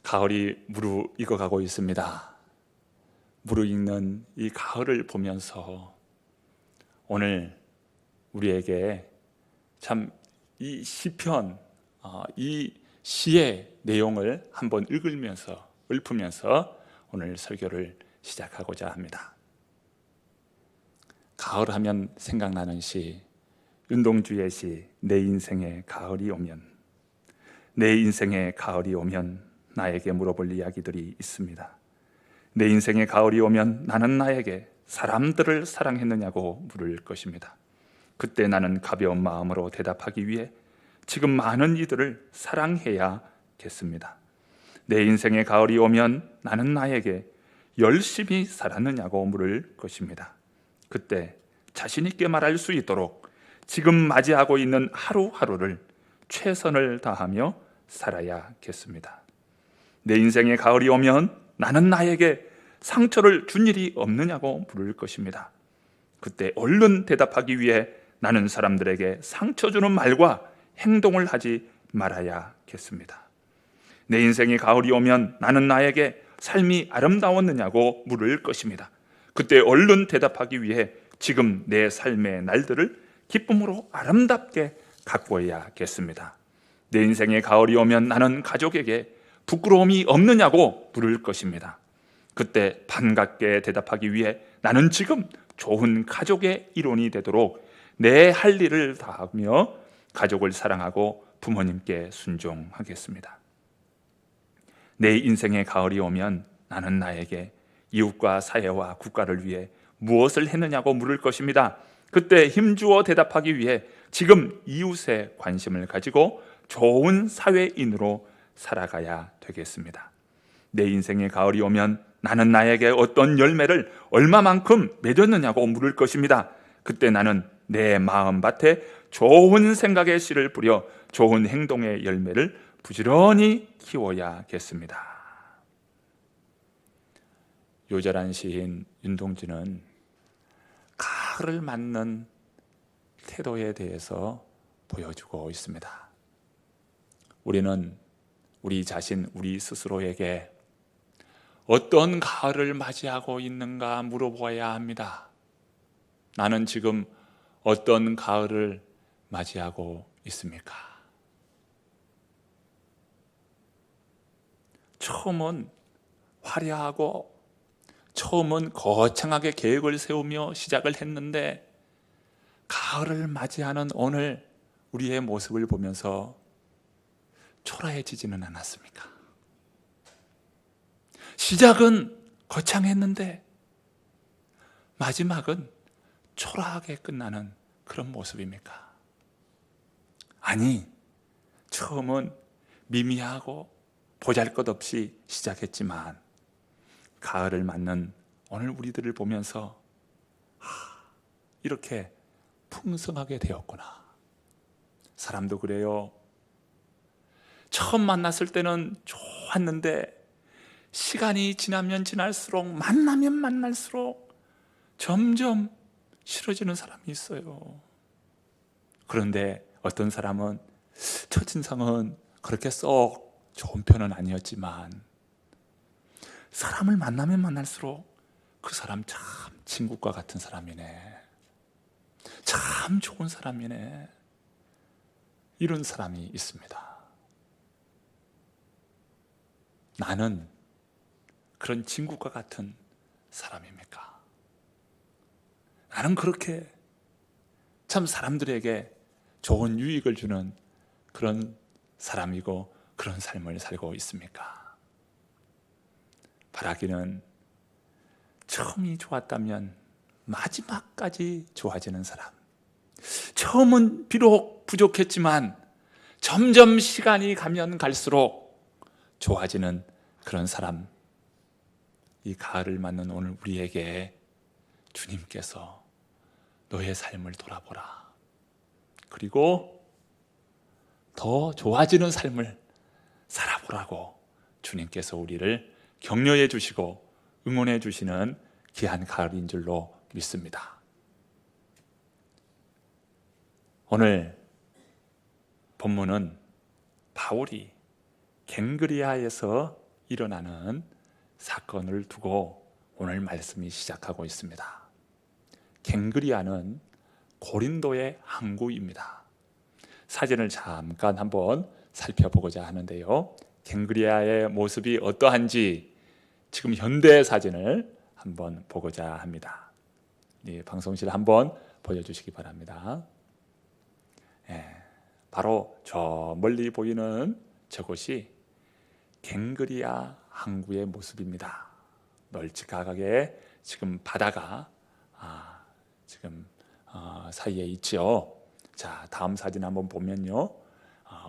가을이 무르익어가고 있습니다. 무르익는 이 가을을 보면서 오늘 우리에게 참 이 시편, 이 시의 내용을 한번 읊으면서 오늘 설교를 시작하고자 합니다. 가을 하면 생각나는 시, 윤동주의 시 내 인생에 가을이 오면, 내 인생에 가을이 오면 나에게 물어볼 이야기들이 있습니다. 내 인생에 가을이 오면 나는 나에게 사람들을 사랑했느냐고 물을 것입니다. 그때 나는 가벼운 마음으로 대답하기 위해 지금 많은 이들을 사랑해야겠습니다. 내 인생에 가을이 오면 나는 나에게 열심히 살았느냐고 물을 것입니다. 그때 자신 있게 말할 수 있도록 지금 맞이하고 있는 하루하루를 최선을 다하며 살아야겠습니다. 내 인생에 가을이 오면 나는 나에게 상처를 준 일이 없느냐고 물을 것입니다. 그때 얼른 대답하기 위해 나는 사람들에게 상처 주는 말과 행동을 하지 말아야겠습니다. 내 인생에 가을이 오면 나는 나에게 삶이 아름다웠느냐고 물을 것입니다. 그때 얼른 대답하기 위해 지금 내 삶의 날들을 기쁨으로 아름답게 가꾸어야겠습니다. 내 인생에 가을이 오면 나는 가족에게 부끄러움이 없느냐고 물을 것입니다. 그때 반갑게 대답하기 위해 나는 지금 좋은 가족의 일원이 되도록 내 할 일을 다하며 가족을 사랑하고 부모님께 순종하겠습니다. 내 인생에 가을이 오면 나는 나에게 이웃과 사회와 국가를 위해 무엇을 했느냐고 물을 것입니다. 그때 힘주어 대답하기 위해 지금 이웃에 관심을 가지고 좋은 사회인으로 살아가야 되겠습니다. 내 인생에 가을이 오면 나는 나에게 어떤 열매를 얼마만큼 맺었느냐고 물을 것입니다. 그때 나는 내 마음밭에 좋은 생각의 씨를 뿌려 좋은 행동의 열매를 부지런히 키워야겠습니다. 요절한 시인 윤동주는 가을을 맞는 태도에 대해서 보여주고 있습니다. 우리는 우리 자신, 우리 스스로에게 어떤 가을을 맞이하고 있는가 물어보아야 합니다. 나는 지금 어떤 가을을 맞이하고 있습니까? 처음은 화려하고 처음은 거창하게 계획을 세우며 시작을 했는데 가을을 맞이하는 오늘 우리의 모습을 보면서 초라해지지는 않았습니까? 시작은 거창했는데 마지막은 초라하게 끝나는 그런 모습입니까? 아니, 처음은 미미하고 보잘것없이 시작했지만 가을을 맞는 오늘 우리들을 보면서 이렇게 풍성하게 되었구나. 사람도 그래요. 처음 만났을 때는 좋았는데 시간이 지나면 지날수록 만나면 만날수록 점점 싫어지는 사람이 있어요. 그런데 어떤 사람은 첫인상은 그렇게 썩 좋은 편은 아니었지만 사람을 만나면 만날수록 그 사람 참 친구과 같은 사람이네, 참 좋은 사람이네, 이런 사람이 있습니다. 나는 그런 친구과 같은 사람입니까? 나는 그렇게 참 사람들에게 좋은 유익을 주는 그런 사람이고 그런 삶을 살고 있습니까? 바라기는 처음이 좋았다면 마지막까지 좋아지는 사람, 처음은 비록 부족했지만 점점 시간이 가면 갈수록 좋아지는 그런 사람, 이 가을을 맞는 오늘 우리에게 주님께서 너의 삶을 돌아보라, 그리고 더 좋아지는 삶을 살아보라고 주님께서 우리를 격려해 주시고 응원해 주시는 귀한 가을인 줄로 믿습니다. 오늘 본문은 바울이 갱그리아에서 일어나는 사건을 두고 오늘 말씀이 시작하고 있습니다. 갱그리아는 고린도의 항구입니다. 사진을 잠깐 한번 살펴보고자 하는데요, 갱그리아의 모습이 어떠한지 지금 현대 사진을 한번 보고자 합니다. 방송실 한번 보여주시기 바랍니다. 바로 저 멀리 보이는 저곳이 갱그리아 항구의 모습입니다. 널찍하게 지금 바다가 지금 사이에 있죠. 자, 다음 사진 한번 보면요,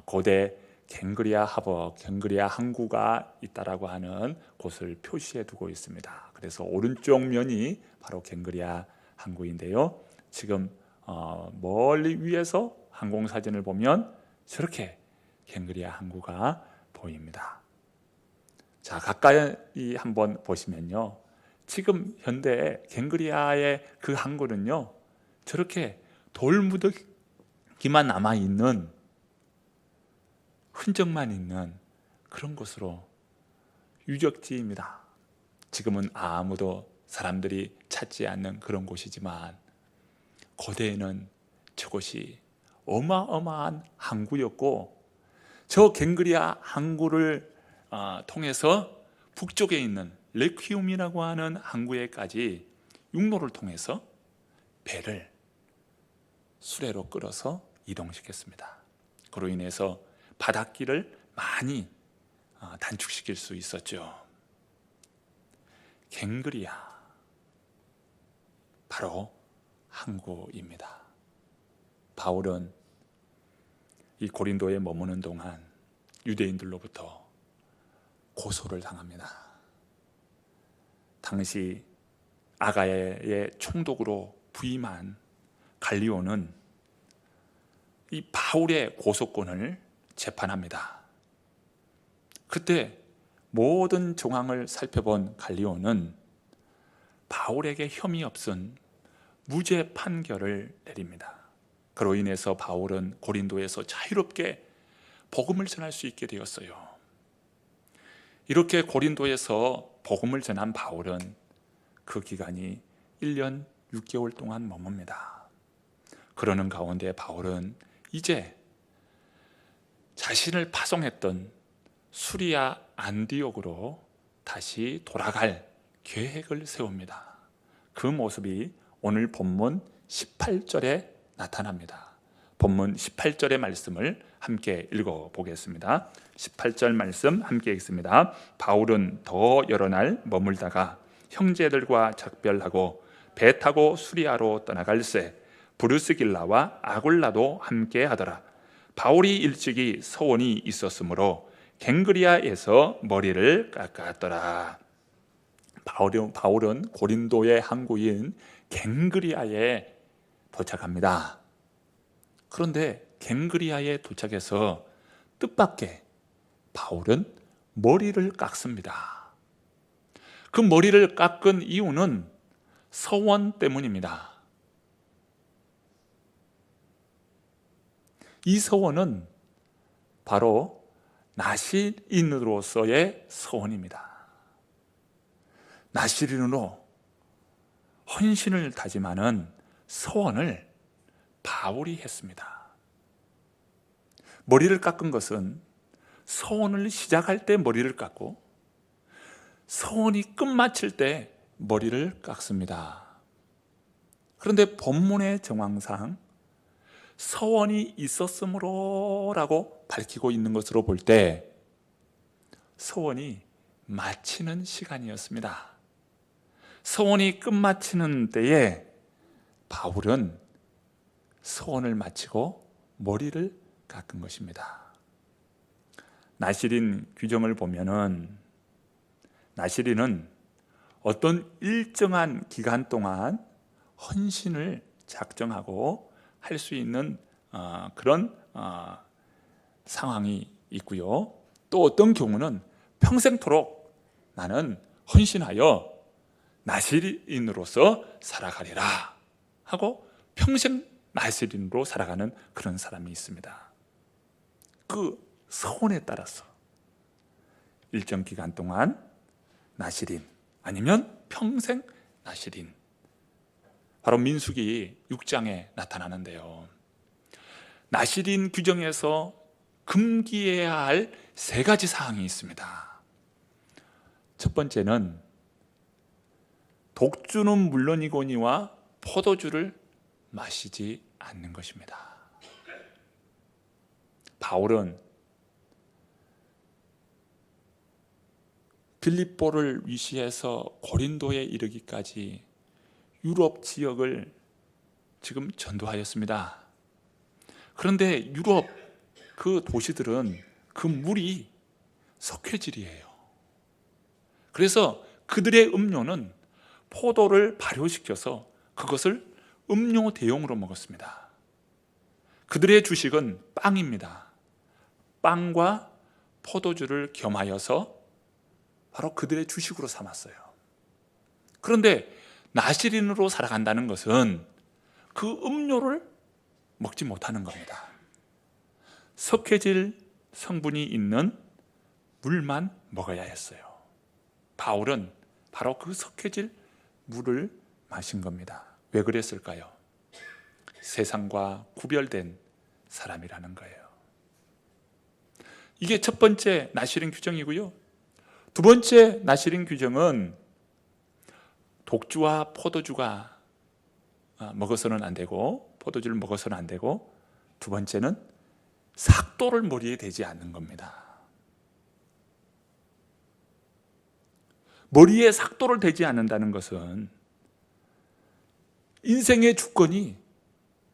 고대 갱그리아 하버, 갱그리아 항구가 있다라고 하는 곳을 표시해 두고 있습니다. 그래서 오른쪽 면이 바로 갱그리아 항구인데요, 지금 멀리 위에서 항공사진을 보면 저렇게 갱그리아 항구가 보입니다. 자, 가까이 한번 보시면요, 지금 현대 갱그리아의 그 항구는요, 저렇게 돌무더기만 남아있는, 흔적만 있는 그런 곳으로 유적지입니다. 지금은 아무도 사람들이 찾지 않는 그런 곳이지만 고대에는 저곳이 어마어마한 항구였고, 저 갱그리아 항구를 통해서 북쪽에 있는 레퀴움이라고 하는 항구에까지 육로를 통해서 배를 수레로 끌어서 이동시켰습니다. 그로 인해서 바닷길을 많이 단축시킬 수 있었죠. 갱그리아, 바로 항구입니다. 바울은 이 고린도에 머무는 동안 유대인들로부터 고소를 당합니다. 당시 아가야의 총독으로 부임한 갈리오는 이 바울의 고소권을 재판합니다. 그때 모든 정황을 살펴본 갈리오는 바울에게 혐의 없은 무죄 판결을 내립니다. 그로 인해서 바울은 고린도에서 자유롭게 복음을 전할 수 있게 되었어요. 이렇게 고린도에서 복음을 전한 바울은 그 기간이 1년 6개월 동안 머뭅니다. 그러는 가운데 바울은 이제 자신을 파송했던 수리아 안디옥으로 다시 돌아갈 계획을 세웁니다. 그 모습이 오늘 본문 18절에 나타납니다. 본문 18절의 말씀을 함께 읽어보겠습니다. 18절 말씀 함께 읽습니다. 바울은 더 여러 날 머물다가 형제들과 작별하고 배 타고 수리아로 떠나갈새 브루스길라와 아굴라도 함께 하더라. 바울이 일찍이 서원이 있었으므로 갱그리아에서 머리를 깎았더라. 바울은 고린도의 항구인 갱그리아에 도착합니다. 그런데 갱그리아에 도착해서 뜻밖의 바울은 머리를 깎습니다. 그 머리를 깎은 이유는 서원 때문입니다. 이 서원은 바로 나실인으로서의 서원입니다. 나실인으로 헌신을 다짐하는 서원을 바울이 했습니다. 머리를 깎은 것은 서원을 시작할 때 머리를 깎고 서원이 끝마칠 때 머리를 깎습니다. 그런데 본문의 정황상 서원이 있었으므로 라고 밝히고 있는 것으로 볼 때 서원이 마치는 시간이었습니다. 서원이 끝마치는 때에 바울은 서원을 마치고 머리를 깎은 것입니다. 나실인 규정을 보면은 나실인은 어떤 일정한 기간 동안 헌신을 작정하고 할 수 있는 그런 상황이 있고요. 또 어떤 경우는 평생토록 나는 헌신하여 나실인으로서 살아가리라 하고 평생 나실인으로 살아가는 그런 사람이 있습니다. 그 서원에 따라서 일정 기간 동안 나실인, 아니면 평생 나실인. 바로 민수기 6장에 나타나는데요. 나실인 규정에서 금기해야 할 3가지 사항이 있습니다. 첫 번째는 독주는 물론이거니와 포도주를 마시지 않는 것입니다. 바울은 빌립보를 위시해서 고린도에 이르기까지 유럽 지역을 지금 전도하였습니다. 그런데 유럽 그 도시들은 그 물이 석회질이에요. 그래서 그들의 음료는 포도를 발효시켜서 그것을 음료 대용으로 먹었습니다. 그들의 주식은 빵입니다. 빵과 포도주를 겸하여서 바로 그들의 주식으로 삼았어요. 그런데 나실인으로 살아간다는 것은 그 음료를 먹지 못하는 겁니다. 석회질 성분이 있는 물만 먹어야 했어요. 바울은 바로 그 석회질 물을 마신 겁니다. 왜 그랬을까요? 세상과 구별된 사람이라는 거예요. 이게 첫 번째 나실인 규정이고요. 두 번째 나실인 규정은 독주와 포도주가 먹어서는 안 되고, 포도주를 먹어서는 안 되고, 두 번째는 삭도를 머리에 대지 않는 겁니다. 머리에 삭도를 대지 않는다는 것은 인생의 주권이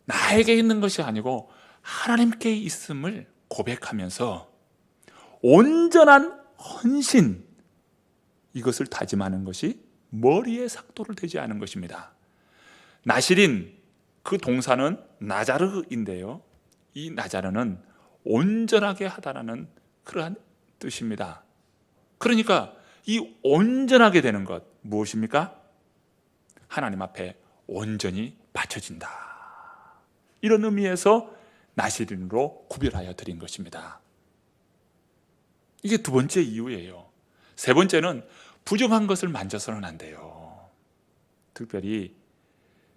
나에게 있는 것이 아니고 하나님께 있음을 고백하면서 온전한 헌신, 이것을 다짐하는 것이 머리에 삭도를 대지 않은 것입니다. 나실인, 그 동사는 나자르인데요, 이 나자르는 온전하게 하다라는 그러한 뜻입니다. 그러니까 이 온전하게 되는 것 무엇입니까? 하나님 앞에 온전히 바쳐진다, 이런 의미에서 나실인으로 구별하여 드린 것입니다. 이게 두 번째 이유예요. 세 번째는 부정한 것을 만져서는 안 돼요. 특별히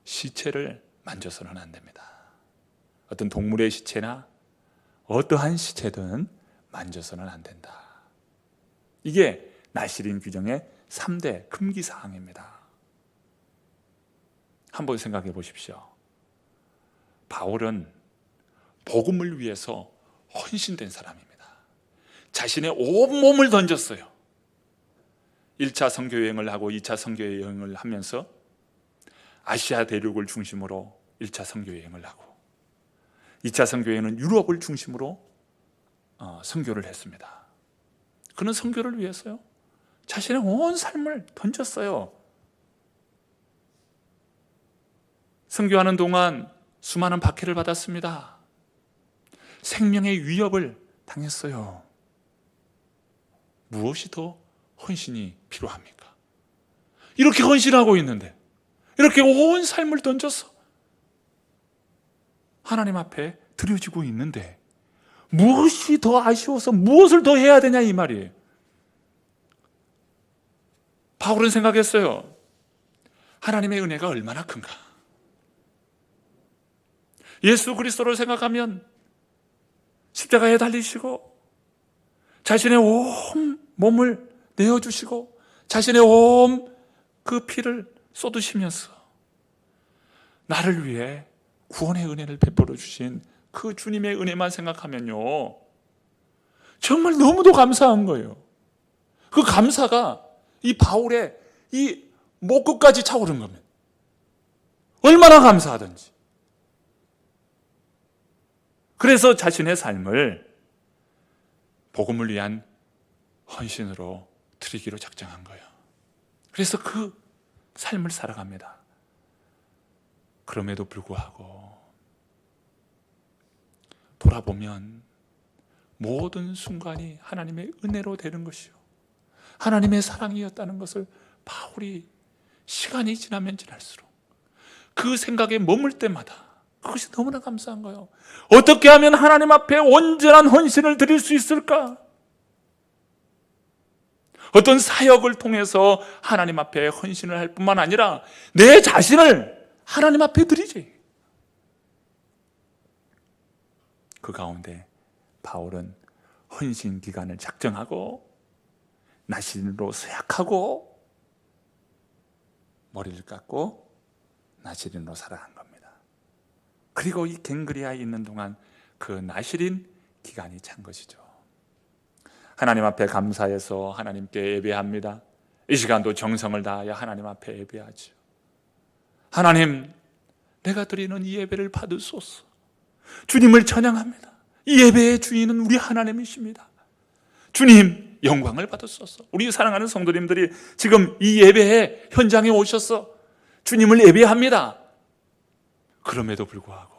시체를 만져서는 안 됩니다. 어떤 동물의 시체나 어떠한 시체든 만져서는 안 된다. 이게 나실인 규정의 3대 금기사항입니다. 한번 생각해 보십시오. 바울은 복음을 위해서 헌신된 사람입니다. 자신의 온몸을 던졌어요. 1차 선교 여행을 하고 2차 선교 여행을 하면서 아시아 대륙을 중심으로 1차 선교 여행을 하고, 2차 선교 여행은 유럽을 중심으로 선교를 했습니다. 그는 선교를 위해서요, 자신의 온 삶을 던졌어요. 선교하는 동안 수많은 박해를 받았습니다. 생명의 위협을 당했어요. 무엇이 더 헌신이 필요합니까? 이렇게 헌신하고 있는데, 이렇게 온 삶을 던져서 하나님 앞에 드려지고 있는데 무엇이 더 아쉬워서 무엇을 더 해야 되냐, 이 말이에요. 바울은 생각했어요. 하나님의 은혜가 얼마나 큰가. 예수 그리스도를 생각하면 십자가에 달리시고 자신의 온 몸을 내어주시고 자신의 온 그 피를 쏟으시면서 나를 위해 구원의 은혜를 베풀어 주신 그 주님의 은혜만 생각하면요, 정말 너무도 감사한 거예요. 그 감사가 이 바울의 이 목끝까지 차오른 겁니다. 얼마나 감사하든지. 그래서 자신의 삶을 복음을 위한 헌신으로 드리기로 작정한 거예요. 그래서 그 삶을 살아갑니다. 그럼에도 불구하고 돌아보면 모든 순간이 하나님의 은혜로 되는 것이요, 하나님의 사랑이었다는 것을 바울이 시간이 지나면 지날수록 그 생각에 머물 때마다 그것이 너무나 감사한 거예요. 어떻게 하면 하나님 앞에 온전한 헌신을 드릴 수 있을까? 어떤 사역을 통해서 하나님 앞에 헌신을 할 뿐만 아니라 내 자신을 하나님 앞에 드리지. 그 가운데 바울은 헌신 기간을 작정하고 나시린으로 서약하고 머리를 깎고 나시린으로 살아간 겁니다. 그리고 이 갱그리아에 있는 동안 그 나시린 기간이 찬 것이죠. 하나님 앞에 감사해서 하나님께 예배합니다. 이 시간도 정성을 다하여 하나님 앞에 예배하죠. 하나님, 내가 드리는 이 예배를 받으소서. 주님을 찬양합니다. 이 예배의 주인은 우리 하나님이십니다. 주님, 영광을 받으소서. 우리 사랑하는 성도님들이 지금 이 예배의 현장에 오셔서 주님을 예배합니다. 그럼에도 불구하고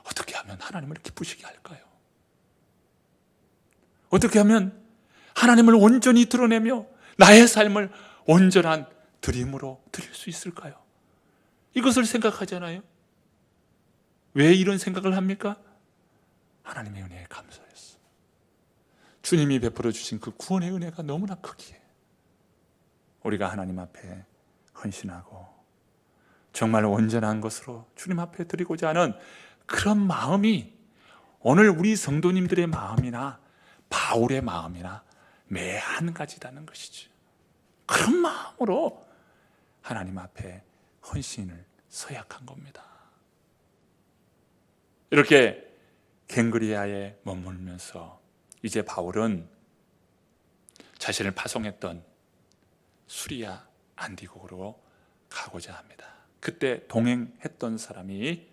어떻게 하면 하나님을 기쁘시게 할까요? 어떻게 하면 하나님을 온전히 드러내며 나의 삶을 온전한 드림으로 드릴 수 있을까요? 이것을 생각하잖아요. 왜 이런 생각을 합니까? 하나님의 은혜에 감사해서. 주님이 베풀어 주신 그 구원의 은혜가 너무나 크기에 우리가 하나님 앞에 헌신하고 정말 온전한 것으로 주님 앞에 드리고자 하는 그런 마음이 오늘 우리 성도님들의 마음이나 바울의 마음이나 매 한 가지라는 것이죠. 그런 마음으로 하나님 앞에 헌신을 서약한 겁니다. 이렇게 갱그리아에 머물면서 이제 바울은 자신을 파송했던 수리아 안디고로 가고자 합니다. 그때 동행했던 사람이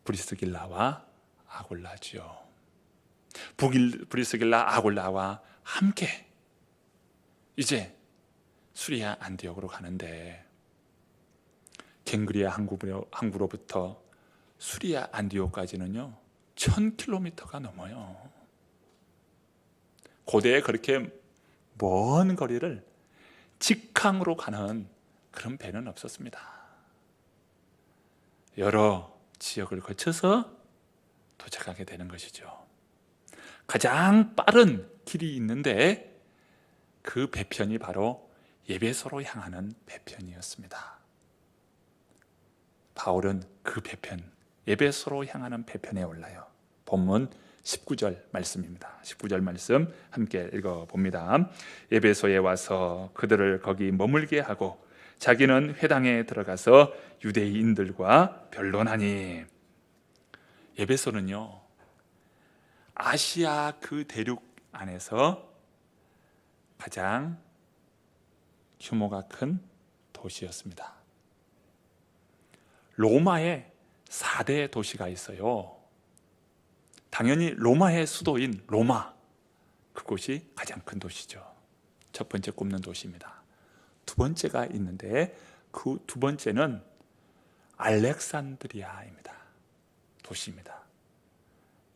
브리스길라와 아굴라지요. 브리스길라 아굴라와 함께 이제 수리아 안디옥으로 가는데 갱그리아 항구로부터 수리아 안디옥까지는요 1000km가 넘어요. 고대에 그렇게 먼 거리를 직항으로 가는 그런 배는 없었습니다. 여러 지역을 거쳐서 도착하게 되는 것이죠. 가장 빠른 길이 있는데 그 배편이 바로 에베소로 향하는 배편이었습니다. 바울은 그 배편, 에베소로 향하는 배편에 올라요. 본문 19절 말씀입니다. 19절 말씀 함께 읽어봅니다. 에베소에 와서 그들을 거기 머물게 하고 자기는 회당에 들어가서 유대인들과 변론하니. 에베소는요 아시아 그 대륙 안에서 가장 규모가 큰 도시였습니다. 로마에 4대 도시가 있어요. 당연히 로마의 수도인 로마, 그곳이 가장 큰 도시죠. 첫 번째 꼽는 도시입니다. 두 번째가 있는데 그 두 번째는 알렉산드리아입니다. 도시입니다.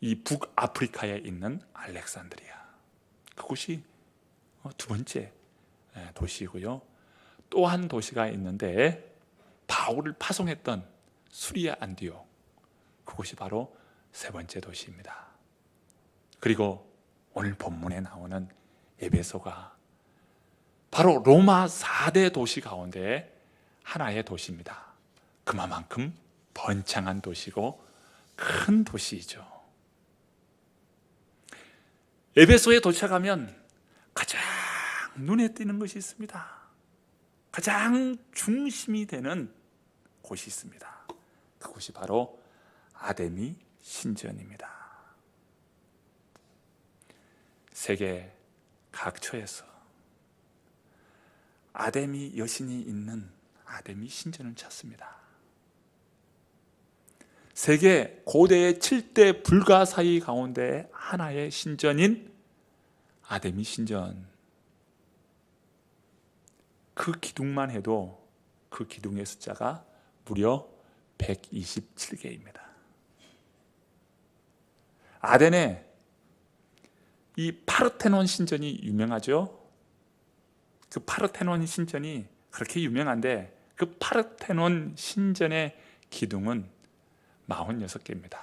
이 북아프리카에 있는 알렉산드리아, 그곳이 두 번째 도시이고요. 또 한 도시가 있는데 바울을 파송했던 수리아 안디옥, 그곳이 바로 세 번째 도시입니다. 그리고 오늘 본문에 나오는 에베소가 바로 로마 4대 도시 가운데 하나의 도시입니다. 그만큼 번창한 도시고 큰 도시이죠. 에베소에 도착하면 가장 눈에 띄는 것이 있습니다. 가장 중심이 되는 곳이 있습니다. 그곳이 바로 아데미 신전입니다. 세계 각처에서 아데미 여신이 있는 아데미 신전을 찾습니다. 세계 고대의 7대 불가사의 가운데 하나의 신전인 아데미 신전, 그 기둥만 해도 그 기둥의 숫자가 무려 127개입니다. 아덴에 이 파르테논 신전이 유명하죠. 그 파르테논 신전이 그렇게 유명한데 그 파르테논 신전의 기둥은 46개입니다.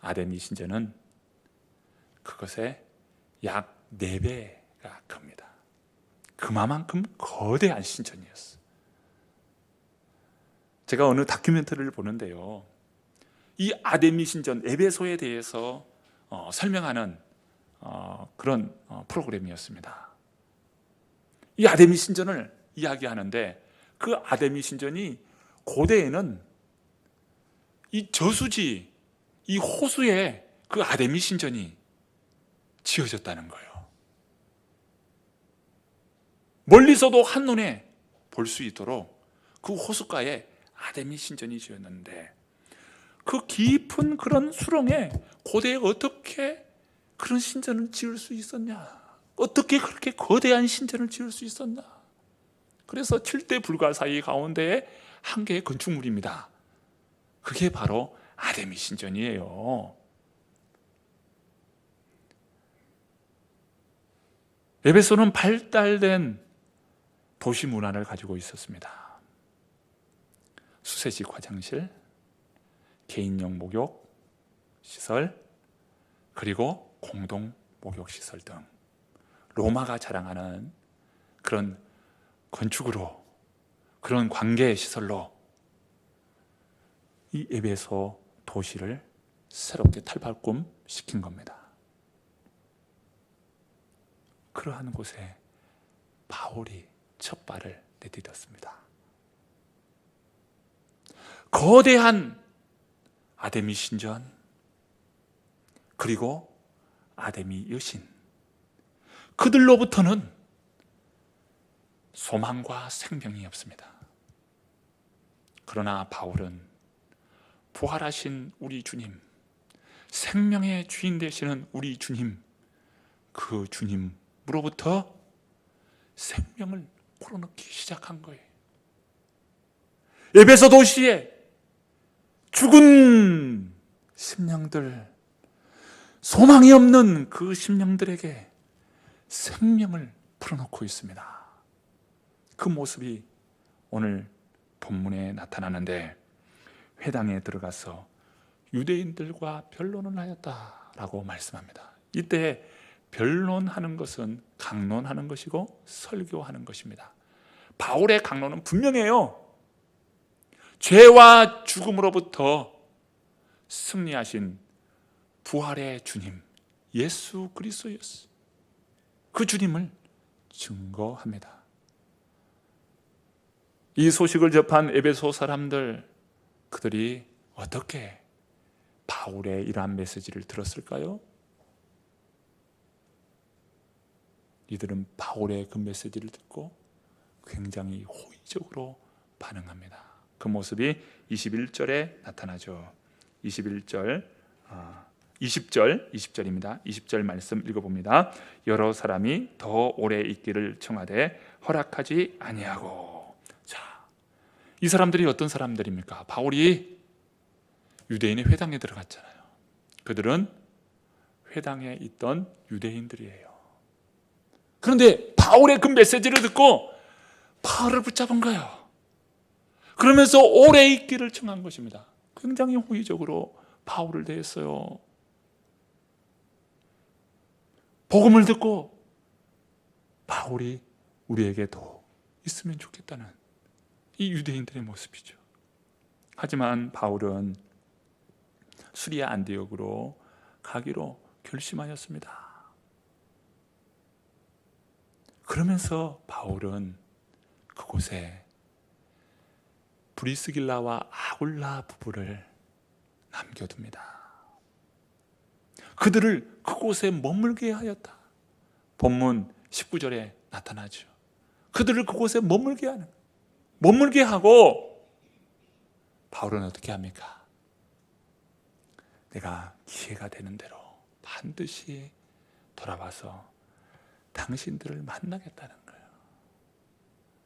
아데미 신전은 그것의 약 4배가 큽니다. 그만큼 거대한 신전이었어요. 제가 어느 다큐멘터리를 보는데요, 이 아데미 신전 에베소에 대해서 설명하는 그런 프로그램이었습니다. 이 아데미 신전을 이야기하는데, 그 아데미 신전이 고대에는 이 저수지, 이 호수에 그 아데미 신전이 지어졌다는 거예요. 멀리서도 한눈에 볼 수 있도록 그 호숫가에 아데미 신전이 지었는데, 그 깊은 그런 수렁에 고대에 어떻게 그런 신전을 지을 수 있었냐? 어떻게 그렇게 거대한 신전을 지을 수 있었나? 그래서 7대 불가사의 가운데에 한 개의 건축물입니다. 그게 바로 아데미 신전이에요. 에베소는 발달된 도시 문화를 가지고 있었습니다. 수세식 화장실, 개인용 목욕 시설, 그리고 공동 목욕 시설 등 로마가 자랑하는 그런 건축으로, 그런 관계 시설로 이 에베소 도시를 새롭게 탈바꿈 시킨 겁니다. 그러한 곳에 바울이 첫 발을 내딛었습니다. 거대한 아데미 신전, 그리고 아데미 여신, 그들로부터는 소망과 생명이 없습니다. 그러나 바울은 부활하신 우리 주님, 생명의 주인 되시는 우리 주님, 그 주님으로부터 생명을 불어넣기 시작한 거예요. 에베소 도시에 죽은 심령들, 소망이 없는 그 심령들에게 생명을 불어넣고 있습니다. 그 모습이 오늘 본문에 나타나는데, 회당에 들어가서 유대인들과 변론을 하였다라고 말씀합니다. 이때 변론하는 것은 강론하는 것이고 설교하는 것입니다. 바울의 강론은 분명해요. 죄와 죽음으로부터 승리하신 부활의 주님 예수 그리스도였어요. 그 주님을 증거합니다. 이 소식을 접한 에베소 사람들, 그들이 어떻게 바울의 이러한 메시지를 들었을까요? 이들은 바울의 그 메시지를 듣고 굉장히 호의적으로 반응합니다. 그 모습이 21절에 나타나죠. 20절 입니다. 20절 말씀 읽어봅니다. 여러 사람이 더 오래 있기를 청하되 허락하지 아니하고. 자, 이 사람들이 어떤 사람들입니까? 바울이 유대인의 회당에 들어갔잖아요. 그들은 회당에 있던 유대인들이에요. 그런데 바울의 그 메시지를 듣고 바울을 붙잡은 거예요. 그러면서 오래 있기를 청한 것입니다. 굉장히 호의적으로 바울을 대했어요. 복음을 듣고 바울이 우리에게도 있으면 좋겠다는 이 유대인들의 모습이죠. 하지만 바울은 수리아 안디옥으로 가기로 결심하였습니다. 그러면서 바울은 그곳에 브리스길라와 아굴라 부부를 남겨둡니다. 그들을 그곳에 머물게 하였다. 본문 19절에 나타나죠. 그들을 그곳에 머물게 하고 바울은 어떻게 합니까? 내가 기회가 되는 대로 반드시 돌아와서 당신들을 만나겠다는 거예요.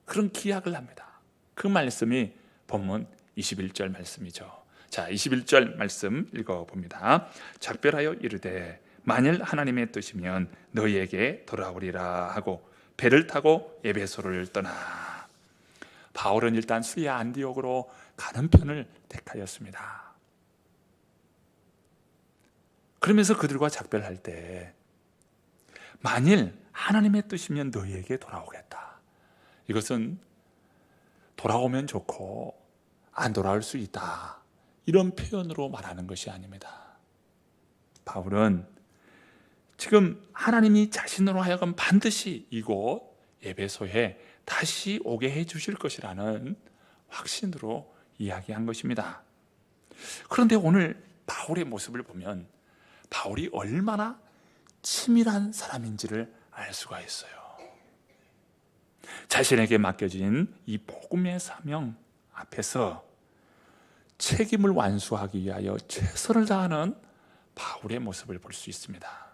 그런 기약을 합니다. 그 말씀이 본문 21절 말씀이죠. 자, 21절 말씀 읽어봅니다. 작별하여 이르되 만일 하나님의 뜻이면 너희에게 돌아오리라 하고 배를 타고 에베소를 떠나. 바울은 일단 수리아 안디옥으로 가는 편을 택하였습니다. 그러면서 그들과 작별할 때 만일 하나님의 뜻이면 너희에게 돌아오겠다. 이것은 돌아오면 좋고 안 돌아올 수 있다, 이런 표현으로 말하는 것이 아닙니다. 바울은 지금 하나님이 자신으로 하여금 반드시 이곳 에베소에 다시 오게 해 주실 것이라는 확신으로 이야기한 것입니다. 그런데 오늘 바울의 모습을 보면 바울이 얼마나 치밀한 사람인지를 알 수가 있어요. 자신에게 맡겨진 이 복음의 사명 앞에서 책임을 완수하기 위하여 최선을 다하는 바울의 모습을 볼 수 있습니다.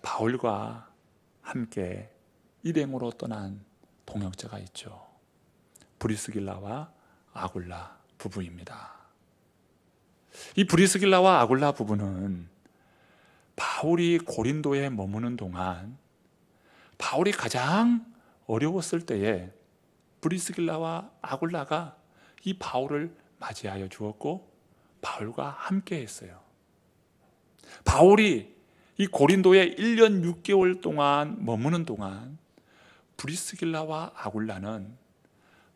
바울과 함께 일행으로 떠난 동역자가 있죠. 브리스길라와 아굴라 부부입니다. 이 브리스길라와 아굴라 부부는 바울이 고린도에 머무는 동안 바울이 가장 어려웠을 때에 브리스길라와 아굴라가 이 바울을 맞이하여 주었고 바울과 함께 했어요. 바울이 이 고린도에 1년 6개월 동안 머무는 동안 브리스길라와 아굴라는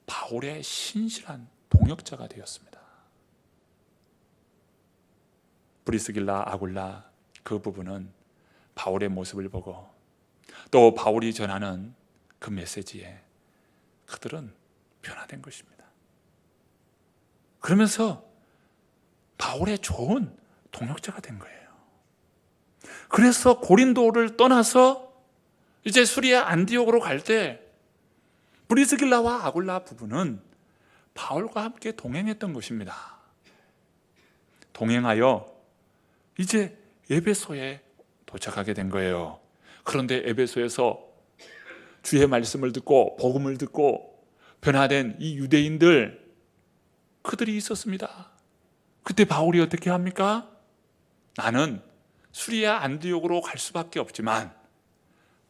바울의 신실한 동역자가 되었습니다. 브리스길라, 아굴라 그 부부는 바울의 모습을 보고 또 바울이 전하는 그 메시지에 그들은 변화된 것입니다. 그러면서 바울의 좋은 동역자가 된 거예요. 그래서 고린도를 떠나서 이제 수리아 안디옥으로 갈 때 브리스길라와 아굴라 부부는 바울과 함께 동행했던 것입니다. 동행하여 이제 에베소에 도착하게 된 거예요. 그런데 에베소에서 주의 말씀을 듣고 복음을 듣고 변화된 이 유대인들, 그들이 있었습니다. 그때 바울이 어떻게 합니까? 나는 수리아 안디옥으로 갈 수밖에 없지만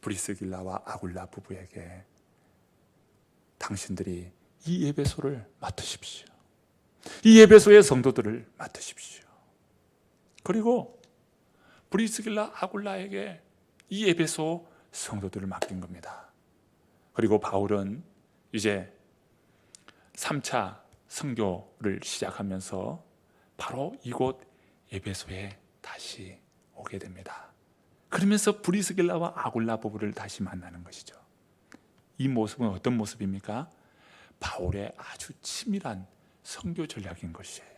브리스길라와 아굴라 부부에게 당신들이 이 에베소를 맡으십시오. 이 에베소의 성도들을 맡으십시오. 그리고 브리스길라, 아굴라에게 이 에베소 성도들을 맡긴 겁니다. 그리고 바울은 이제 3차 선교를 시작하면서 바로 이곳 에베소에 다시 오게 됩니다. 그러면서 브리스길라와 아굴라 부부를 다시 만나는 것이죠. 이 모습은 어떤 모습입니까? 바울의 아주 치밀한 선교 전략인 것이에요.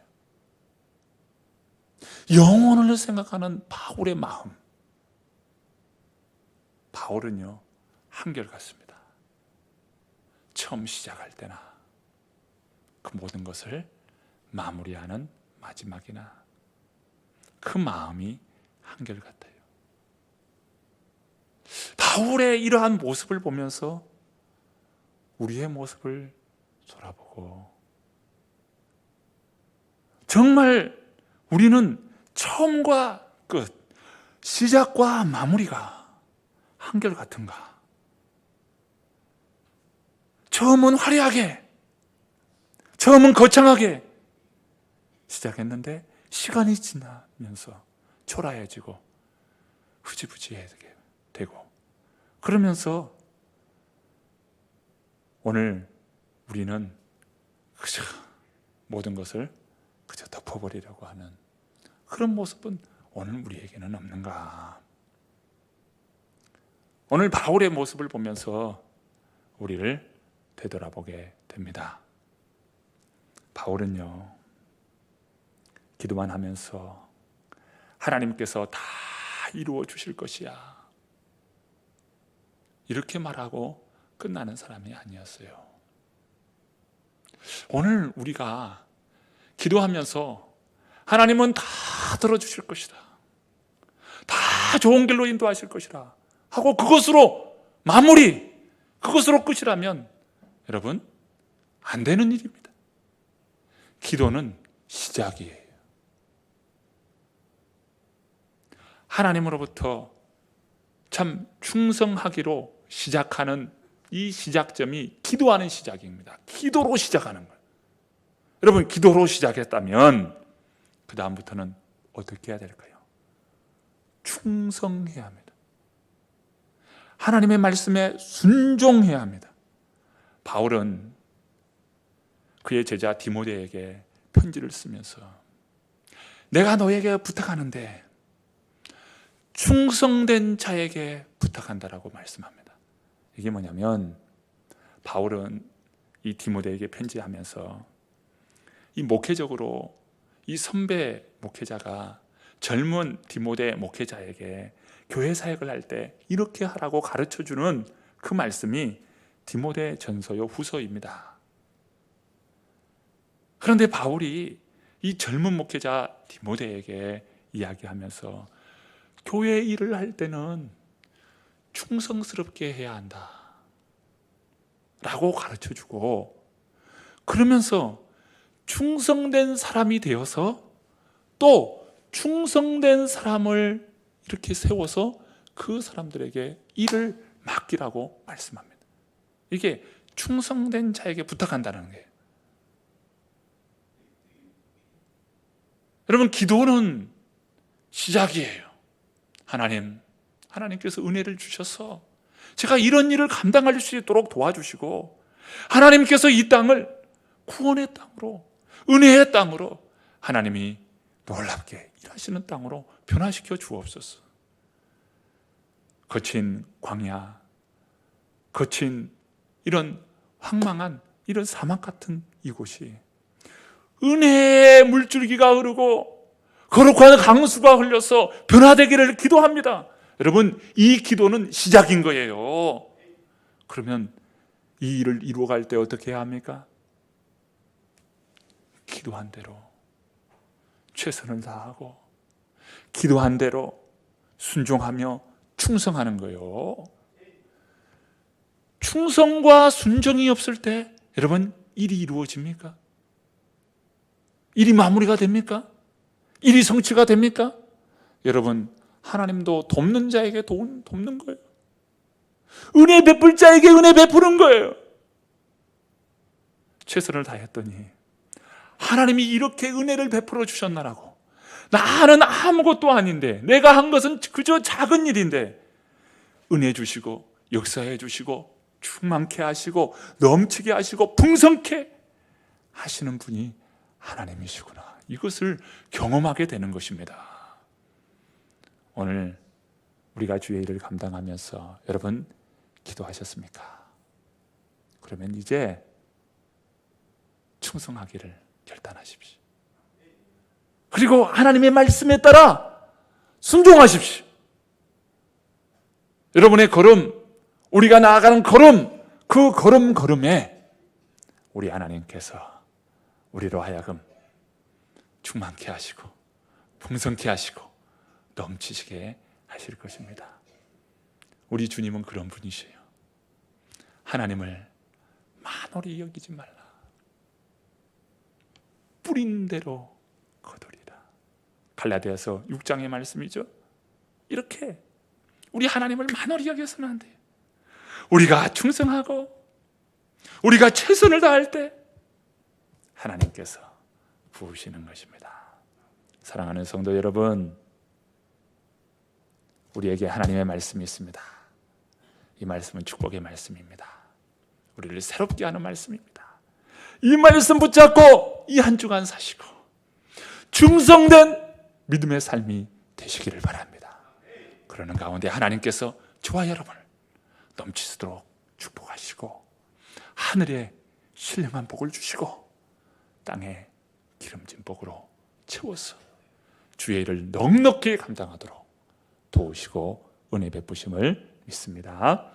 영혼을 생각하는 바울의 마음. 바울은요, 한결같습니다. 처음 시작할 때나 그 모든 것을 마무리하는 마지막이나 그 마음이 한결같아요. 바울의 이러한 모습을 보면서 우리의 모습을 돌아보고 정말 우리는 처음과 끝, 시작과 마무리가 한결같은가? 처음은 화려하게, 처음은 거창하게 시작했는데 시간이 지나면서 초라해지고 흐지부지하게 되고, 그러면서 오늘 우리는 그저 모든 것을 그저 덮어버리려고 하는 그런 모습은 오늘 우리에게는 없는가? 오늘 바울의 모습을 보면서 우리를 되돌아보게 됩니다. 바울은요, 기도만 하면서 하나님께서 다 이루어 주실 것이야, 이렇게 말하고 끝나는 사람이 아니었어요. 오늘 우리가 기도하면서 하나님은 다 들어주실 것이다, 다 좋은 길로 인도하실 것이다 하고 그것으로 마무리, 그것으로 끝이라면 여러분, 안 되는 일입니다. 기도는 시작이에요. 하나님으로부터 참 충성하기로 시작하는 이 시작점이 기도하는 시작입니다. 기도로 시작하는 거예요. 여러분, 기도로 시작했다면 그 다음부터는 어떻게 해야 될까요? 충성해야 합니다. 하나님의 말씀에 순종해야 합니다. 바울은 그의 제자 디모데에게 편지를 쓰면서 내가 너에게 부탁하는데 충성된 자에게 부탁한다라고 말씀합니다. 이게 뭐냐면 바울은 이 디모데에게 편지하면서 이 목회적으로 이 선배 목회자가 젊은 디모데 목회자에게 교회 사역을 할 때 이렇게 하라고 가르쳐주는 그 말씀이 디모데 전서요 후서입니다. 그런데 바울이 이 젊은 목회자 디모데에게 이야기하면서 교회 일을 할 때는 충성스럽게 해야 한다 라고 가르쳐주고, 그러면서 충성된 사람이 되어서 또 충성된 사람을 이렇게 세워서 그 사람들에게 일을 맡기라고 말씀합니다. 이게 충성된 자에게 부탁한다는 거예요. 여러분, 기도는 시작이에요. 하나님께서 은혜를 주셔서 제가 이런 일을 감당할 수 있도록 도와주시고, 하나님께서 이 땅을 구원의 땅으로, 은혜의 땅으로, 하나님이 놀랍게 일하시는 땅으로 변화시켜 주옵소서. 거친 광야, 거친 이런 황망한 이런 사막 같은 이곳이 은혜의 물줄기가 흐르고 거룩한 강수가 흘려서 변화되기를 기도합니다. 여러분, 이 기도는 시작인 거예요. 그러면 이 일을 이루어갈 때 어떻게 해야 합니까? 기도한 대로 최선을 다하고 기도한 대로 순종하며 충성하는 거예요. 충성과 순종이 없을 때 여러분, 일이 이루어집니까? 일이 마무리가 됩니까? 일이 성취가 됩니까? 여러분, 하나님도 돕는 자에게 돕는 거예요. 은혜 베풀 자에게 은혜 베푸는 거예요. 최선을 다했더니 하나님이 이렇게 은혜를 베풀어 주셨나라고. 나는 아무것도 아닌데, 내가 한 것은 그저 작은 일인데 은혜 주시고 역사해 주시고 충만케 하시고 넘치게 하시고 풍성케 하시는 분이 하나님이시구나. 이것을 경험하게 되는 것입니다. 오늘 우리가 주의 일을 감당하면서 여러분 기도하셨습니까? 그러면 이제 충성하기를 결단하십시오. 그리고 하나님의 말씀에 따라 순종하십시오. 여러분의 걸음, 우리가 나아가는 걸음, 그 걸음에 우리 하나님께서 우리로 하여금 충만케 하시고 풍성케 하시고 넘치시게 하실 것입니다. 우리 주님은 그런 분이세요. 하나님을 만홀히 여기지 말라. 뿌린 대로 거두리라. 갈라디아서 6장의 말씀이죠. 이렇게 우리 하나님을 만홀히 여겨서는 안 돼요. 우리가 충성하고 우리가 최선을 다할 때 하나님께서 부으시는 것입니다. 사랑하는 성도 여러분, 우리에게 하나님의 말씀이 있습니다. 이 말씀은 축복의 말씀입니다. 우리를 새롭게 하는 말씀입니다. 이 말씀 붙잡고 이 한 주간 사시고 충성된 믿음의 삶이 되시기를 바랍니다. 그러는 가운데 하나님께서 저와 여러분을 넘치도록 축복하시고 하늘에 신령한 복을 주시고 땅에 기름진 복으로 채워서 주의 일을 넉넉히 감당하도록 도우시고 은혜 베푸심을 믿습니다.